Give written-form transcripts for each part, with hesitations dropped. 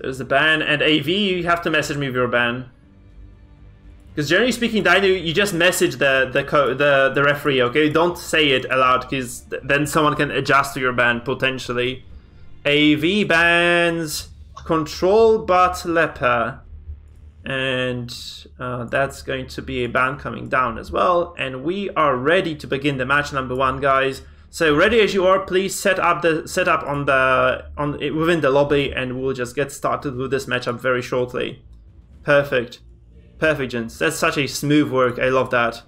There's the ban, and AV, you have to message me with your ban. Because generally speaking, Dino, you just message the referee, okay? Don't say it aloud, because then someone can adjust to your ban, potentially. AV bans Control But Leper. And that's going to be a ban coming down as well. And we are ready to begin the match number 1, guys. So ready as you are, please set up within the lobby, and we'll just get started with this matchup very shortly. Perfect. Perfect, gents. That's such a smooth work. I love that.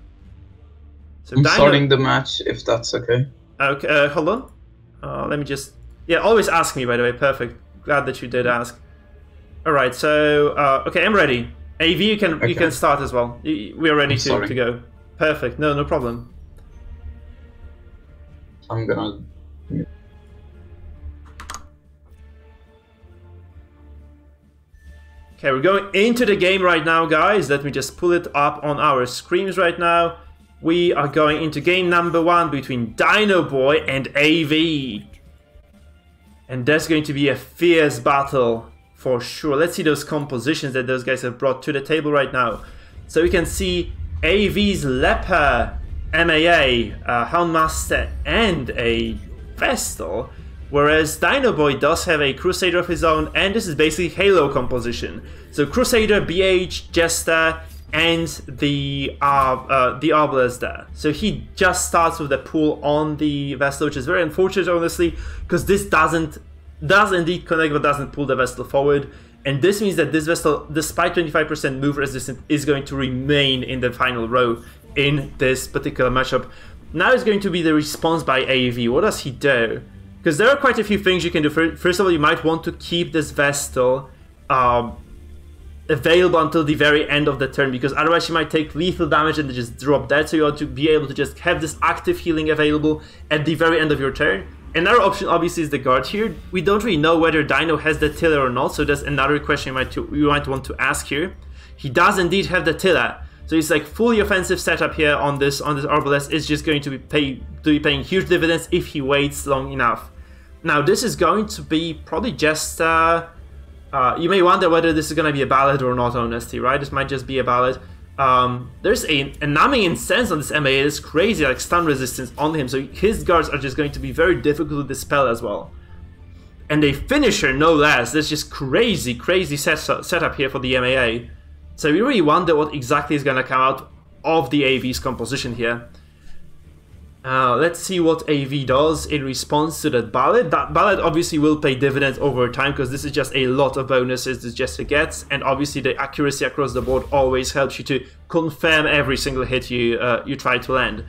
So I'm starting the match, if that's okay. Okay, hold on. Let me just... Yeah, always ask me, by the way. Perfect. Glad that you did ask. Alright, so... okay, I'm ready. AV, you can start as well. We are ready to go. Perfect. No problem. I'm gonna... Okay, we're going into the game right now, guys. Let me just pull it up on our screens right now. We are going into game number 1 between Dino Boi and AV. And that's going to be a fierce battle for sure. Let's see those compositions that those guys have brought to the table right now. So we can see AV's Leper, MAA, Houndmaster, and a Vestal. Whereas Dino Boi does have a Crusader of his own, and this is basically Halo composition. So Crusader, BH, Jester, and the Arbalest there. So he just starts with the pull on the Vestal, which is very unfortunate, honestly, because this does indeed connect but doesn't pull the Vestal forward. And this means that this Vestal, despite 25% move resistance, is going to remain in the final row in this particular matchup. Now is going to be the response by AV. What does he do? Because there are quite a few things you can do. First of all, you might want to keep this Vestal available until the very end of the turn, because otherwise you might take lethal damage and just drop dead. So you ought to be able to just have this active healing available at the very end of your turn. Another option obviously is the guard here. We don't really know whether Dino has the tiller or not, so that's another question you might want to ask here. He does indeed have the tiller. So it's like fully offensive setup here on this Arbalest is just going to be paying huge dividends if he waits long enough. Now this is going to be probably just you may wonder whether this is going to be a ballad or not, honestly, right? This might just be a ballad. There's a numbing incense on this MAA. It's crazy, like stun resistance on him, so his guards are just going to be very difficult to dispel as well. And a finisher, no less. That's just crazy setup here for the MAA. So we really wonder what exactly is going to come out of the AV's composition here. Let's see what AV does in response to that ballad. That ballad obviously will pay dividends over time, because this is just a lot of bonuses this Jester gets, and obviously the accuracy across the board always helps you to confirm every single hit you try to land.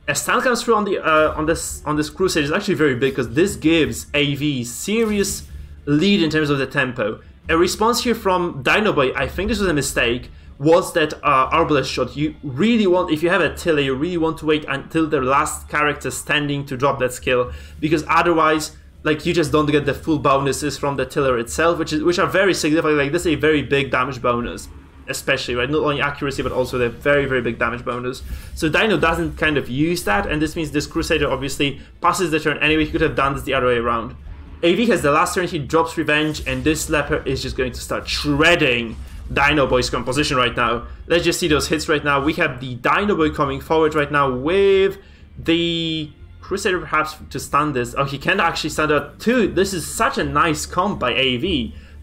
A stun comes through on this Crusader is actually very big, because this gives AV serious lead in terms of the tempo. A response here from Dino Boi, I think this was a mistake, was that Arbalest shot. You really want, if you have a tiller, you really want to wait until the last character standing to drop that skill, because otherwise, like, you just don't get the full bonuses from the tiller itself, which are very significant. Like, this is a very big damage bonus, especially, right? Not only accuracy, but also the very big damage bonus. So Dino doesn't kind of use that, and this means this Crusader obviously passes the turn anyway. He could have done this the other way around. AV has the last turn, he drops Revenge, and this Leper is just going to start shredding Dino Boi's composition right now. Let's just see those hits right now. We have the Dino Boi coming forward right now with the Crusader perhaps to stun this. Oh, he can actually stun out too. This is such a nice comp by AV.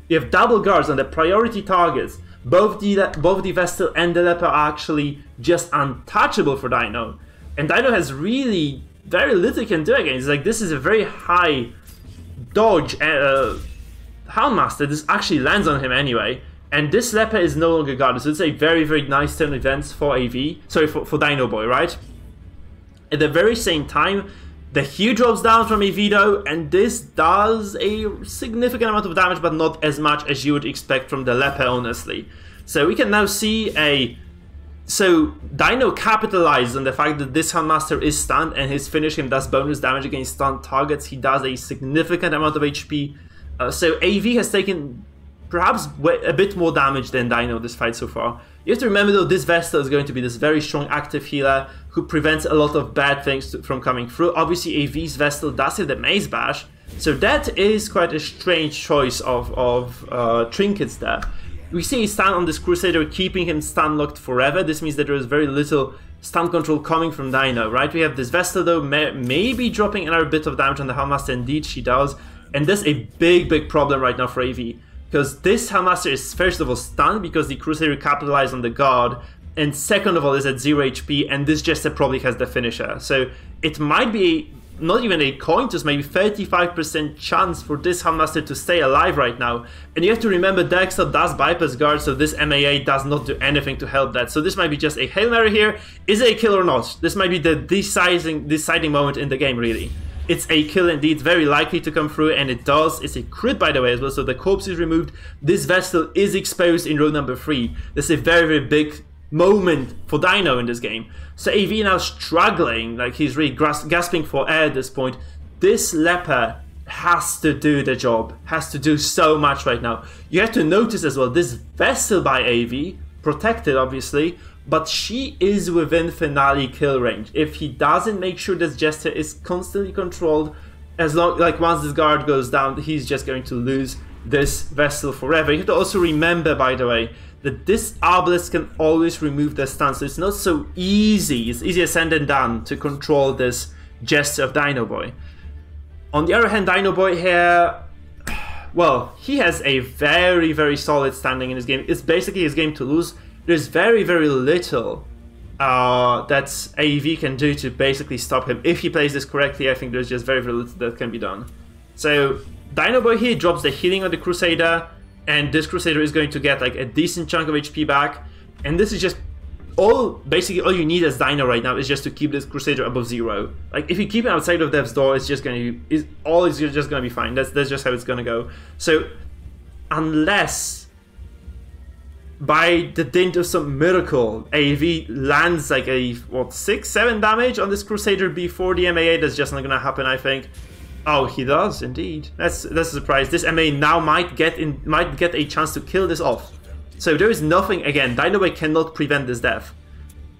You have double guards on the priority targets. Both the Vestal and the Leper are actually just untouchable for Dino. And Dino has really very little he can do against. Like, this is a very high dodge Houndmaster. This actually lands on him anyway. And this Leper is no longer guarded, so it's a very nice turn events for AV. Sorry, for Dino Boi, right? At the very same time, the Hue drops down from AV though, and this does a significant amount of damage, but not as much as you would expect from the Leper, honestly. So we can now see so Dino capitalizes on the fact that this Houndmaster is stunned, and his finish him does bonus damage against stunned targets. He does a significant amount of HP. So AV has taken perhaps a bit more damage than Dino this fight so far. You have to remember though, this Vestal is going to be this very strong active healer who prevents a lot of bad things from coming through. Obviously AV's Vestal does have the Maze Bash, So that is quite a strange choice of trinkets there. We see a stun on this Crusader, keeping him stun locked forever. This means that there is very little stun control coming from Dino, right? We have this Vestal though, maybe dropping another bit of damage on the Hellmaster. Indeed she does. And that's a big problem right now for AV. Because this Hellmaster is first of all stunned because the Crusader capitalized on the guard. And second of all is at 0 HP, and this Jester probably has the finisher. So it might be not even a coin toss, maybe 35% chance for this Hellmaster to stay alive right now. And you have to remember Dexter does bypass guard, so this MAA does not do anything to help that. So this might be just a Hail Mary here. Is it a kill or not? This might be the deciding moment in the game, really. It's a kill indeed, very likely to come through, and it does. It's a crit, by the way, as well, so the corpse is removed. This Vestal is exposed in row number 3. This is a very big moment for Dino in this game. So AV now struggling, like he's really gasping for air at this point. This Leper has to do the job, has to do so much right now. You have to notice as well, this Vestal by AV, protected obviously, but she is within finale kill range. If he doesn't make sure this Jester is constantly controlled, as long, like once this guard goes down, he's just going to lose this Vestal forever. You have to also remember, by the way, that this Obelisk can always remove the stun, so it's not so easy. It's easier said than done to control this Jester of Dino Boi. On the other hand, Dino Boi here, well, he has a very solid standing in his game. It's basically his game to lose. There's very little that AEV can do to basically stop him. If he plays this correctly, I think there's just very little that can be done. So Dino Boi here drops the healing on the Crusader, and this Crusader is going to get like a decent chunk of HP back. And this is just basically all you need as Dino right now is just to keep this Crusader above 0. Like if you keep it outside of death's door, it's just going to just going to be fine. That's just how it's going to go. So unless by the dint of some miracle AV lands like a 6-7 damage on this Crusader before the MAA, that's just not going to happen, I think. Oh, he does indeed. That's a surprise. This MA now might get a chance to kill this off. So there is nothing, again, Dino Boi cannot prevent this death.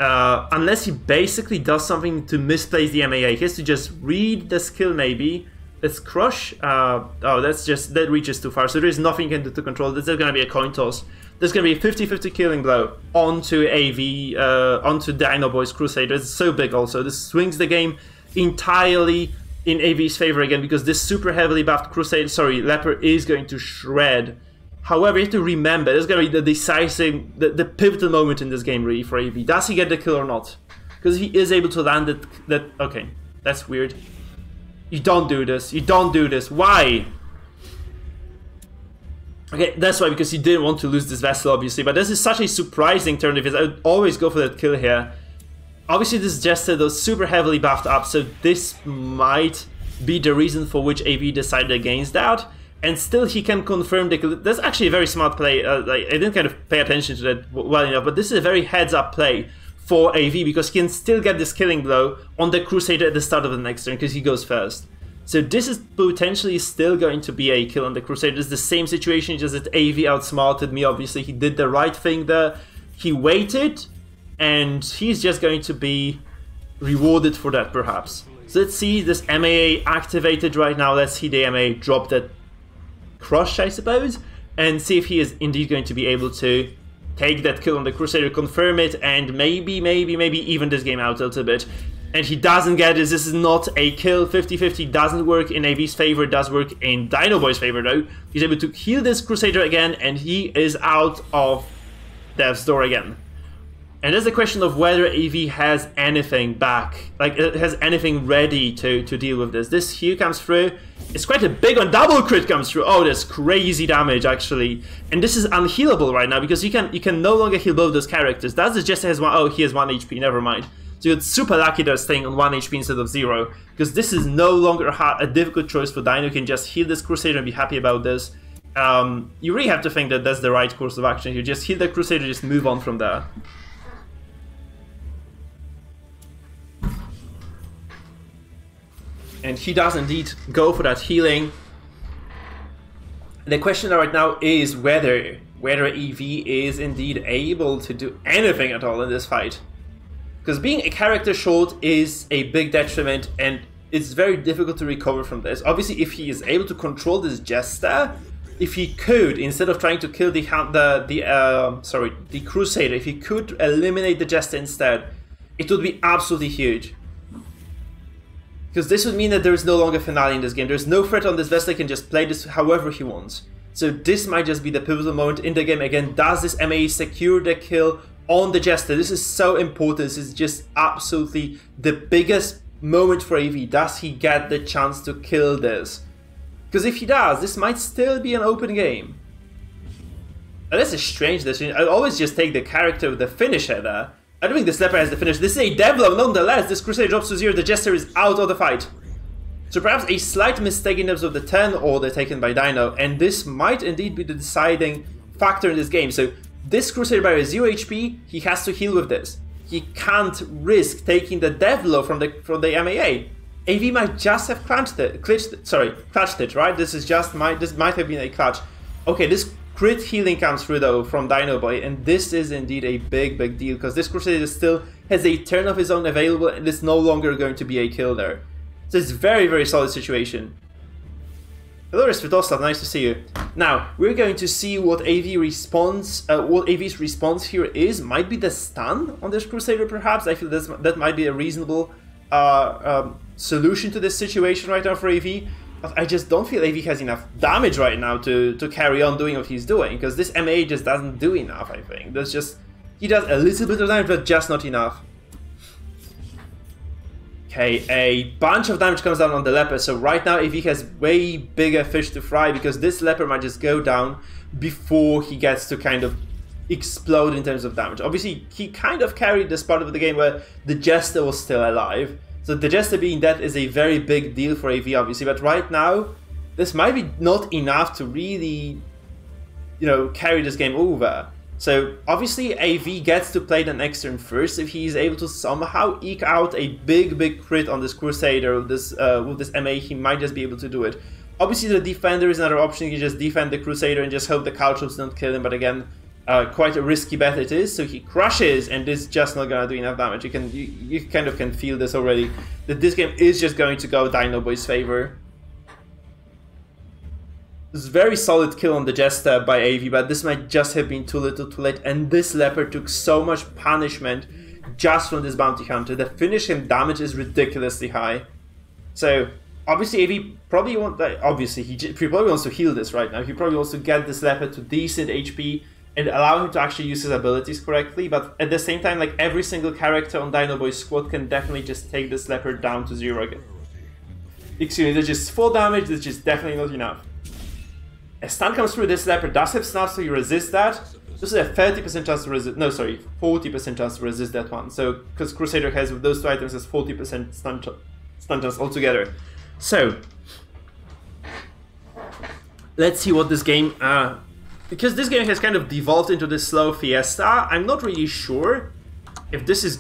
Unless he basically does something to misplace the MAA. He has to just read the skill maybe. Let's crush. Oh, that reaches too far. So there is nothing you can do to control this. There's gonna be a coin toss. There's gonna be a 50-50 killing blow onto AV, onto Dino Boi's Crusader. It's so big also. This swings the game entirely in AV's favor again, because this super heavily buffed Leper is going to shred. However, you have to remember, there's going to be the decisive, the pivotal moment in this game really for AV. Does he get the kill or not? Because he is able to land it, okay, that's weird. You don't do this, you don't do this, why? Okay, that's why, because he didn't want to lose this Vestal obviously, but this is such a surprising turn of his. I would always go for that kill here. Obviously this Jester though super heavily buffed up, so this might be the reason for which AV decided against that. And still he can confirm the kill. That's actually a very smart play. Like, I didn't kind of pay attention to that well enough, but this is a very heads up play for AV, because he can still get this killing blow on the Crusader at the start of the next turn, because he goes first. So this is potentially still going to be a kill on the Crusader. It's the same situation, just that AV outsmarted me obviously. He did the right thing there. He waited, and he's just going to be rewarded for that, perhaps. So let's see this MAA activated right now. Let's see the MAA drop that crush, I suppose, and see if he is indeed going to be able to take that kill on the Crusader, confirm it, and maybe even this game out a little bit. And he doesn't get this. This is not a kill. 50-50 doesn't work in AV's favor. It does work in Dino Boi's favor, though. He's able to heal this Crusader again, and he is out of death's door again. And there's the question of whether AV has anything back, like it has anything ready to deal with this. This heal comes through. It's quite a big one. Double crit comes through. Oh, that's crazy damage actually. And this is unhealable right now, because you can no longer heal both those characters. That's just has one. Oh, he has 1 HP. Never mind. So you're super lucky they're staying on 1 HP instead of 0, because this is no longer a difficult choice for Dino. You can just heal this Crusader and be happy about this. You really have to think that that's the right course of action. You just heal the Crusader, just move on from there. And he does indeed go for that healing. The question right now is whether EV is indeed able to do anything at all in this fight. Because being a character short is a big detriment, and it's very difficult to recover from this. Obviously, if he is able to control this Jester, if he could, instead of trying to kill the Crusader, if he could eliminate the Jester instead, it would be absolutely huge. Because this would mean that there is no longer finale in this game. There's no threat on this vessel, he can just play this however he wants. So this might just be the pivotal moment in the game. Again, does this MAE secure the kill on the Jester? This is so important. This is just absolutely the biggest moment for AV. Does he get the chance to kill this? Because if he does, this might still be an open game. And that's a strange decision. I always just take the character with the finisher there. I don't think this leper has the finish. This is a Devlo, nonetheless. This Crusader drops to 0. The Jester is out of the fight. So perhaps a slight mistake in terms of the turn order taken by Dino, and this might indeed be the deciding factor in this game. So this Crusader barrier is 0 HP. He has to heal with this. He can't risk taking the Devlo from the MAA. AV might just have clutched it, right? This might have been a clutch. Okay, this crit healing comes through though from Dino Boi, and this is indeed a big deal because this Crusader still has a turn of his own available, and it's no longer going to be a kill there. So it's a very solid situation. Hello, Svetoslav, nice to see you. Now we're going to see what AV's response here is. Might be the stun on this Crusader, perhaps. I feel that might be a reasonable solution to this situation right now for AV. But I just don't feel AV has enough damage right now to carry on doing what he's doing, because this MA just doesn't do enough, I think. That's just, he does a little bit of damage, but just not enough. Okay, a bunch of damage comes down on the leper, so right now AV has way bigger fish to fry, because this leper might just go down before he gets to kind of explode in terms of damage. Obviously, he kind of carried this part of the game where the Jester was still alive. So the Jester being dead is a very big deal for AV, obviously, but right now, this might be not enough to really, you know, carry this game over. So obviously AV gets to play the next turn first. If he is able to somehow eke out a big crit on this Crusader with this MA, he might just be able to do it. Obviously the Defender is another option. You can just defend the Crusader and just hope the Caltrops don't kill him, but again, quite a risky bet it is. So he crushes, and this is just not gonna do enough damage. You kind of can feel this already, that this game is just going to go Dino Boi's favor. This is very solid kill on the Jester by AV, but this might just have been too little too late, and this leper took so much punishment just from this bounty hunter. The finish him damage is ridiculously high. So obviously AV probably he probably wants to heal this right now. He probably wants to get this leper to decent HP and allow him to actually use his abilities correctly, but at the same time, like, every single character on Dino Boi's squad can definitely just take this leper down to 0 again. Excuse me, that's just full damage, that's just definitely not enough. A stun comes through, this leper does have snuff, so he resists that. This is a 30% chance to resist, no sorry, 40% chance to resist that one. So, because Crusader has, with those two items, has 40% stun chance altogether. So, let's see what this game, because this game has kind of devolved into this slow fiesta, I'm not really sure if this is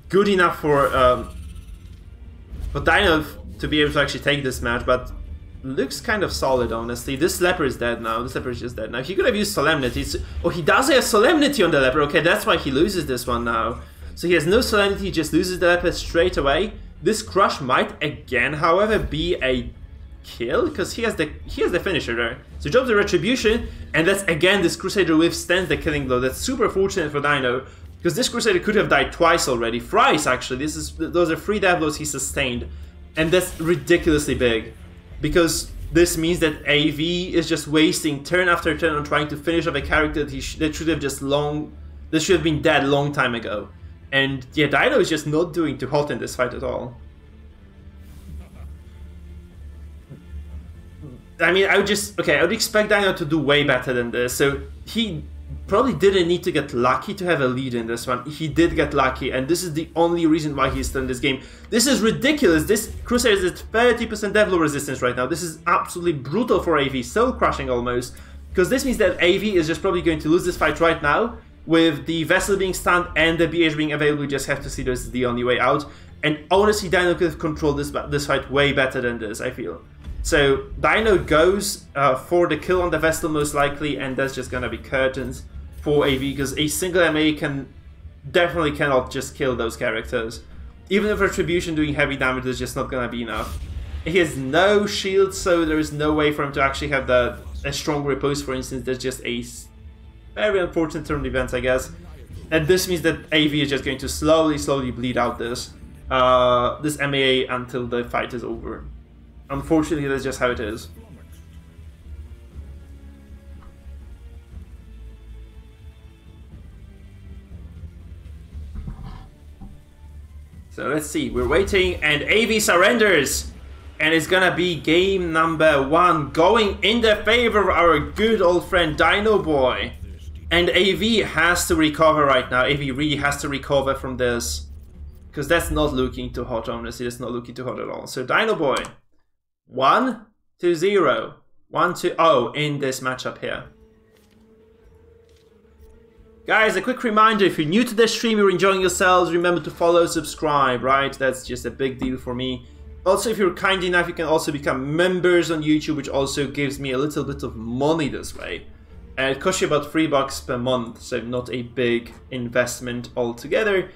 good enough for Dino to be able to actually take this match, but looks kind of solid, honestly. This leper is dead now. This leper is just dead now. He could have used Solemnity. Oh, he does have Solemnity on the leper. Okay, that's why he loses this one now. So he has no Solemnity, he just loses the leper straight away. This crush might again, however, be a kill, because he has the finisher there. So he drops the Retribution, and that's again, this Crusader withstands the killing blow. That's super fortunate for Dino, because this Crusader could have died twice already. Thrice, actually. Those are 3 death blows he sustained. And that's ridiculously big, because this means that AV is just wasting turn after turn on trying to finish off a character that should have been dead long time ago. And yeah, Dino is just not doing too hot in this fight at all. I mean, I would expect Dino to do way better than this. So he probably didn't need to get lucky to have a lead in this one. He did get lucky, and this is the only reason why he's still in this game. This is ridiculous. This Crusader is at 30% Devlo resistance right now. This is absolutely brutal for AV, soul crushing almost, because this means that AV is just probably going to lose this fight right now, with the Vessel being stunned and the BH being available. We just have to see this is the only way out. And honestly, Dino could have controlled this fight way better than this, I feel. So Dino goes for the kill on the Vestal most likely, and that's just gonna be curtains for AV, because a single MA definitely cannot just kill those characters. Even if Retribution doing heavy damage is just not gonna be enough. He has no shield, so there is no way for him to actually have a strong riposte, for instance. There's just a very unfortunate turn event, I guess. And this means that AV is just going to slowly bleed out this MAA until the fight is over. Unfortunately, that's just how it is. So let's see, we're waiting, and AV surrenders! And it's gonna be game number 1, going in the favor of our good old friend Dino Boi. And AV has to recover right now. AV really has to recover from this, because that's not looking too hot, honestly. It's not looking too hot at all. So Dino Boi, 1-0, 1-0 in this matchup here. Guys, a quick reminder, if you're new to the stream, you're enjoying yourselves, remember to follow, subscribe, right? That's just a big deal for me. Also, if you're kind enough, you can also become members on YouTube, which also gives me a little bit of money this way. And it costs you about $3 per month, so not a big investment altogether.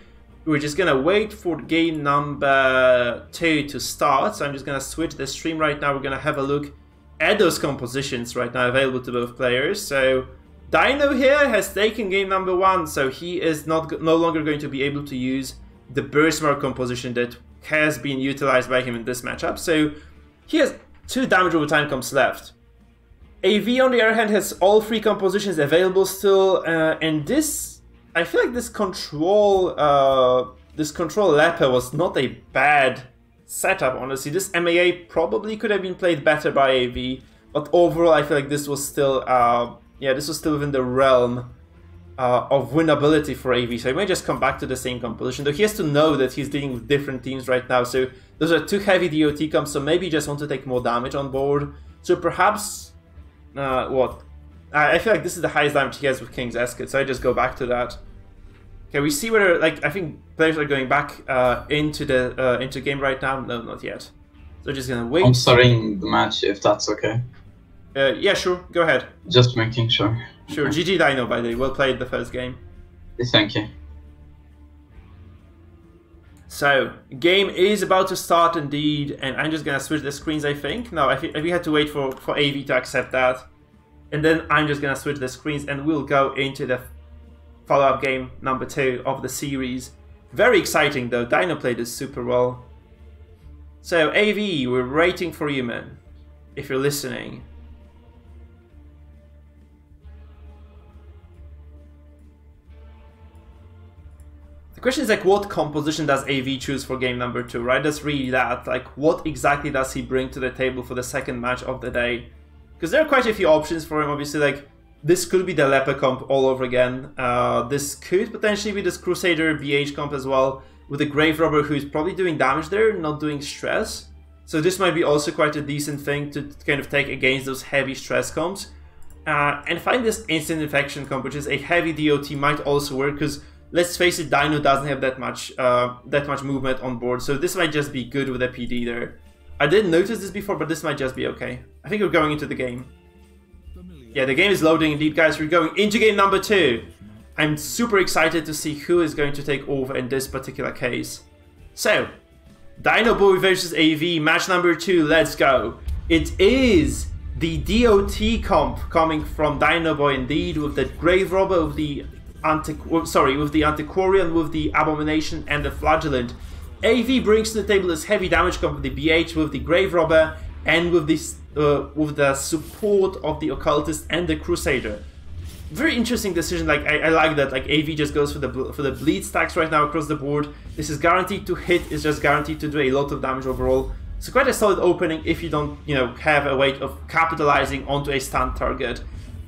We're just gonna wait for game number 2 to start, so I'm just gonna switch the stream right now. We're gonna have a look at those compositions right now available to both players. So Dino here has taken game number 1, so he is no longer going to be able to use the burst mark composition that has been utilized by him in this matchup. So he has 2 damage over time comps left. AV on the other hand has all 3 compositions available still, and this, I feel like this control Leper was not a bad setup, honestly. This MAA probably could have been played better by AV, but overall I feel like this was still yeah, this was still within the realm of winnability for AV, so he might just come back to the same composition, though he has to know that he's dealing with different teams right now, so those are 2 heavy DOT comps, so maybe he just want to take more damage on board. So perhaps, I feel like this is the highest damage he has with King's Escort, so I just go back to that. Okay, we see whether, like, I think players are going back into game right now. No, not yet. So just gonna wait. I'm starting the match if that's okay. Yeah, sure, go ahead. Just making sure. Sure, GG Dino, by the way, well played the first game. Thank you. So, game is about to start indeed, and I'm just gonna switch the screens, I think. No, we had to wait for AV to accept that. And then I'm just gonna switch the screens and we'll go into the follow-up game number 2 of the series. Very exciting though, Dino played this super well. So, AV, we're waiting for you, man, if you're listening. The question is, like, what composition does AV choose for game number 2, right? That's really that. Like, what exactly does he bring to the table for the second match of the day? Because there are quite a few options for him, obviously. Like, this could be the Leper comp all over again. This could potentially be this Crusader BH comp as well, with the Grave Robber who's probably doing damage there, not doing stress. So this might be also quite a decent thing to kind of take against those heavy stress comps. And find this Instant Infection comp, which is a heavy DOT, might also work, because let's face it, Dino doesn't have that much movement on board, so this might just be good with a PD there. I didn't notice this before, but this might just be okay. I think we're going into the game. Yeah, the game is loading indeed, guys. We're going into game number 2. I'm super excited to see who is going to take over in this particular case. So, Dino Boi versus AV, match number 2, let's go. It is the DOT comp coming from Dino Boi indeed, with the Grave Robber, with the with the Antiquarian, with the Abomination and the Flagellant. AV brings to the table this heavy damage comp with the BH, with the Grave Robber, and with this with the support of the Occultist and the Crusader. Very interesting decision. Like I like that. Like AV just goes for the bleed stacks right now across the board. This is guaranteed to hit. It's just guaranteed to do a lot of damage overall. So quite a solid opening if you don't, have a way of capitalizing onto a stunned target.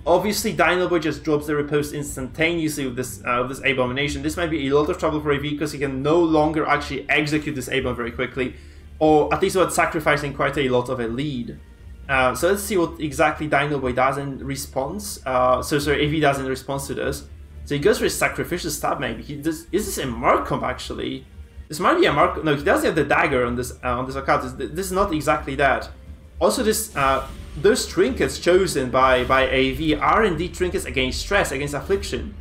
Obviously, Dino Boi just drops the riposte instantaneously with this Abomination. This might be a lot of trouble for AV because he can no longer actually execute this Abom very quickly, or at least without sacrificing quite a lot of a lead. So let's see what exactly Dino Boi does in response. AV does in response to this. So he goes for his Sacrificial Stab, maybe. Is this a Mark comp, actually? This might be a Mark... No, he does have the Dagger on this account. This is not exactly that. Also, those trinkets chosen by AV are indeed trinkets against stress, against affliction.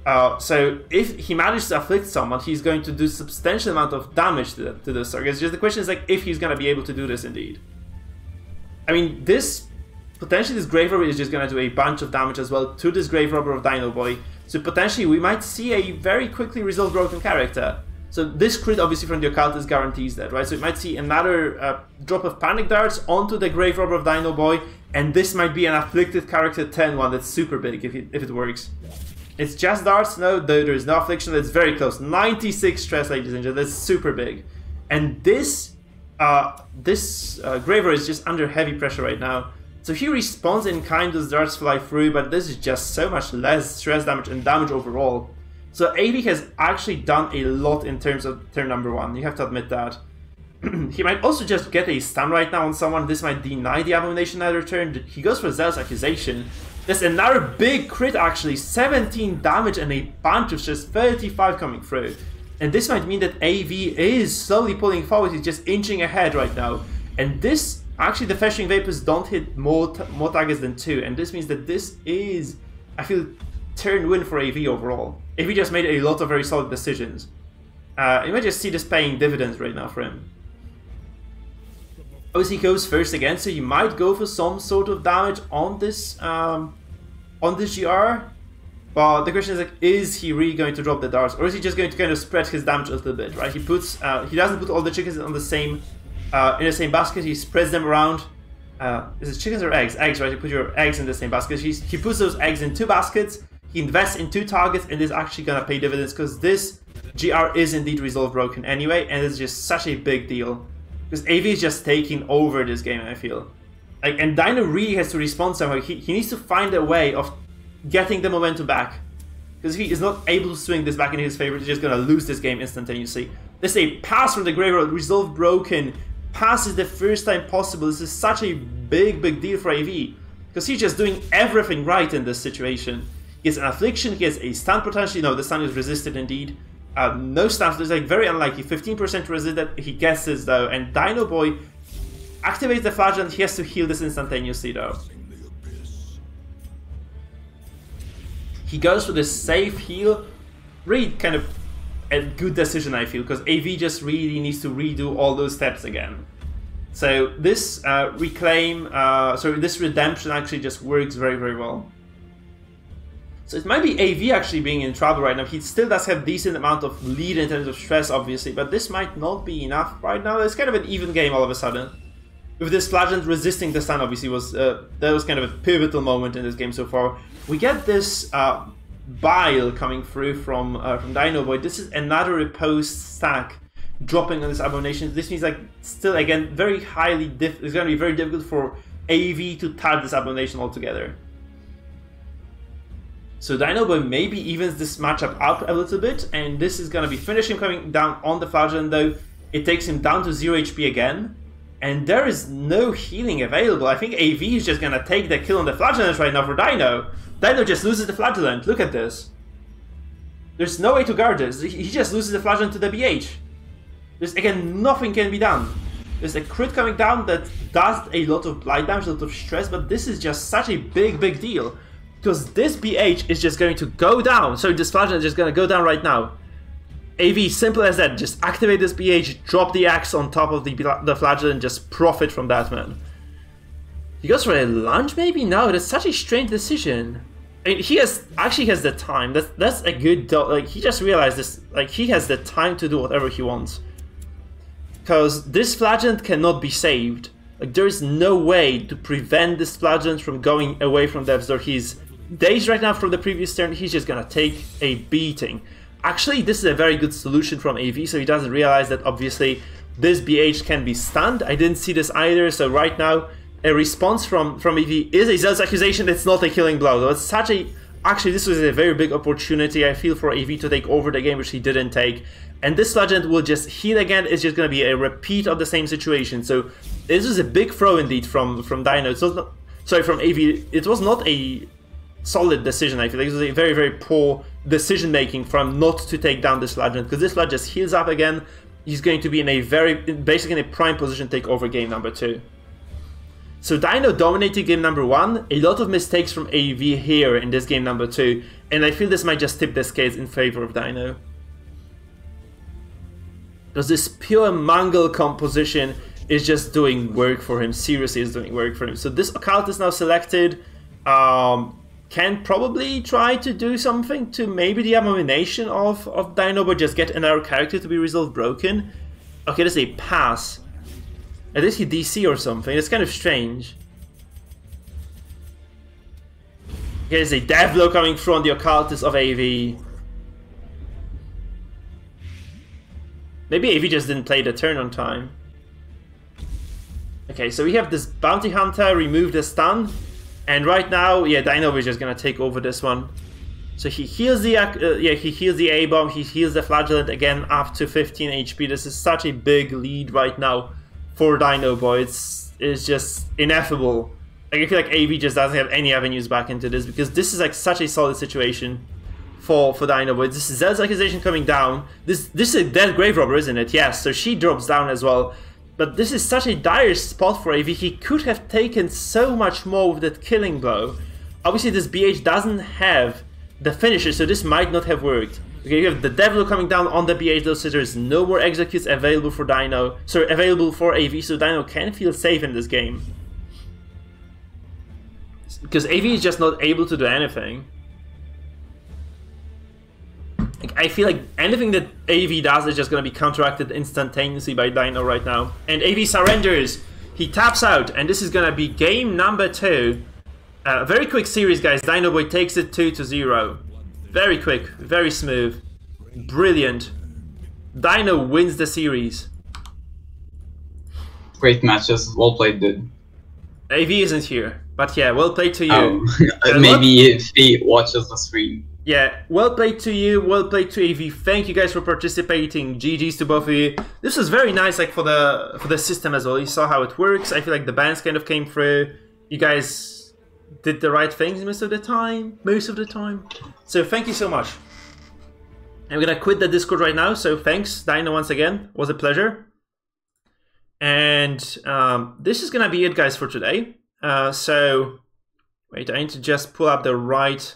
So if he manages to afflict someone, he's going to do substantial amount of damage to the Circus. Just the question is like if he's going to be able to do this indeed. I mean, potentially this Grave Robber is just going to do a bunch of damage as well to this Grave Robber of Dino Boi. So potentially we might see a very quickly resolve broken character. So this crit obviously from the Occultist guarantees that, right? So we might see another drop of Panic Darts onto the Grave Robber of Dino Boi, and this might be an afflicted character 10-1 that's super big if it works. It's just darts, no, there is no affliction, that's very close. 96 stress, ladies and gentlemen, that's super big. And this Graver is just under heavy pressure right now. So he responds in kind, those darts fly through, but this is just so much less stress damage and damage overall. So AV has actually done a lot in terms of turn number 1, you have to admit that. He might also just get a stun right now on someone, this might deny the Abomination another turn. He goes for Zealous Accusation. There's another big crit actually, 17 damage and a bunch of just 35 coming through. And this might mean that AV is slowly pulling forward, he's just inching ahead right now. And this, actually the Festering Vapors don't hit more targets than 2, and this means that this is, I feel, turn win for AV overall. AV just made a lot of very solid decisions. You might just see this paying dividends right now for him. Obviously he goes first again, so you might go for some sort of damage on this GR. But the question is like, is he really going to drop the darts, or is he just going to kind of spread his damage a little bit, right? He doesn't put all the chickens on the same in the same basket. He spreads them around. Is it chickens or eggs? Eggs, right? You put your eggs in the same basket. He puts those eggs in 2 baskets. He invests in 2 targets, and this is actually gonna pay dividends because this GR is indeed resolve broken anyway, and it's just such a big deal because AV is just taking over this game. I feel like, and Dino really has to respond somehow. He needs to find a way of getting the momentum back, because if he is not able to swing this back in his favor, he's just gonna lose this game instantaneously. There's a pass from the Graveyard, resolve broken. Pass is the first time possible. This is such a big deal for AV because he's just doing everything right in this situation. He has an affliction, he has a stun potentially. No, the stun is resisted indeed. No stun, so it's like very unlikely. 15% resisted, he gets this though, and Dino Boi activates the Flagellant. He has to heal this instantaneously though. He goes for the safe heal, really kind of a good decision I feel, because AV just really needs to redo all those steps again. So this this redemption actually just works very well. So it might be AV actually being in trouble right now. He still does have decent amount of lead in terms of stress obviously, but this might not be enough right now. It's kind of an even game all of a sudden. With this Flagellant resisting the stun obviously that was kind of a pivotal moment in this game so far. We get this Bile coming through from Dino Boi. This is another riposte stack dropping on this Abomination. This means like still again very highly it's going to be very difficult for AV to tag this Abomination altogether. So Dino Boi maybe evens this matchup out a little bit, and this is going to be finishing coming down on the Flagellant though. It takes him down to 0 HP again, and there is no healing available. I think AV is just going to take the kill on the Flagellant right now for Dino. Dino just loses the Flagellant, look at this. There's no way to guard this, he just loses the Flagellant to the BH. There's again, nothing can be done. There's a crit coming down that does a lot of blight damage, a lot of stress, but this is just such a big deal. Because this BH is just going to go down, so this Flagellant is just going to go down right now. AV, simple as that, just activate this BH, drop the axe on top of the Flagellant and just profit from that, man. He goes for a lunge maybe? No, that's such a strange decision. I mean, he actually has the time. That's a good, like, he just realized this, like, he has the time to do whatever he wants. Because this Flagellant cannot be saved. Like, there is no way to prevent this Flagellant from going away from Death's Door. He's dazed right now from the previous turn, he's just gonna take a beating. Actually, this is a very good solution from AV, so he doesn't realize that obviously this BH can be stunned. I didn't see this either, so right now, a response from AV is a Zealous Accusation. It's not a killing blow, though. It's such a... Actually, this was a very big opportunity, I feel, for AV to take over the game, which he didn't take. And this Flagellant will just heal again. It's just going to be a repeat of the same situation. So this was a big throw indeed from Dino. It was not, sorry, from AV. It was not a solid decision, I feel like. It was a very poor decision-making from not to take down this Flagellant, because this Flagellant just heals up again. He's going to be in a basically in a prime position to take over game number 2. So Dino dominated game number 1, a lot of mistakes from AV here in this game number 2, And I feel this might just tip the scales in favor of Dino. Because this pure Mongol composition is just doing work for him. Seriously, is doing work for him. So this occult is now selected. Can probably try to do something to maybe the abomination of Dino, but just get another character to be resolved broken. Okay, let's say pass. At least he DC or something. It's kind of strange. Okay, there's a death blow coming from the occultist of AV. Maybe AV just didn't play the turn on time. Okay, so we have this bounty hunter remove the stun, and right now, yeah, Dino is just gonna take over this one. So he heals the he heals the A bomb, he heals the flagellant again up to 15 HP. This is such a big lead right now for Dino Boi. It's just ineffable. Like, I feel like AV just doesn't have any avenues back into this, because this is like such a solid situation for Dino Boi. This is Zell's accusation coming down. This is a dead grave robber, isn't it? Yes, so she drops down as well. But this is such a dire spot for AV. He could have taken so much more with that killing blow. Obviously this BH doesn't have the finisher, so this might not have worked. Okay, you have the devil coming down on the BH though, so there's no more executes available for Dino. So available for AV, so Dino can feel safe in this game. Because AV is just not able to do anything. Like, I feel like anything that AV does is just going to be counteracted instantaneously by Dino right now. And AV surrenders. He taps out, and this is going to be game number 2. Very quick series, guys. Dino Boi takes it 2-0. Very quick, very smooth. Brilliant. Dino wins the series. Great matches. Well played, dude. AV isn't here, but yeah, well played to you. Maybe if he watches the stream. Yeah, well played to you, well played to AV. Thank you guys for participating. GG's to both of you. This was very nice, like for the system as well. You saw how it works. I feel like the bans kind of came through. You guys did the right things most of the time. So thank you so much. I'm gonna quit the Discord right now. So thanks, Dino, once again. It was a pleasure. And this is gonna be it, guys, for today. So wait, I need to just pull up the right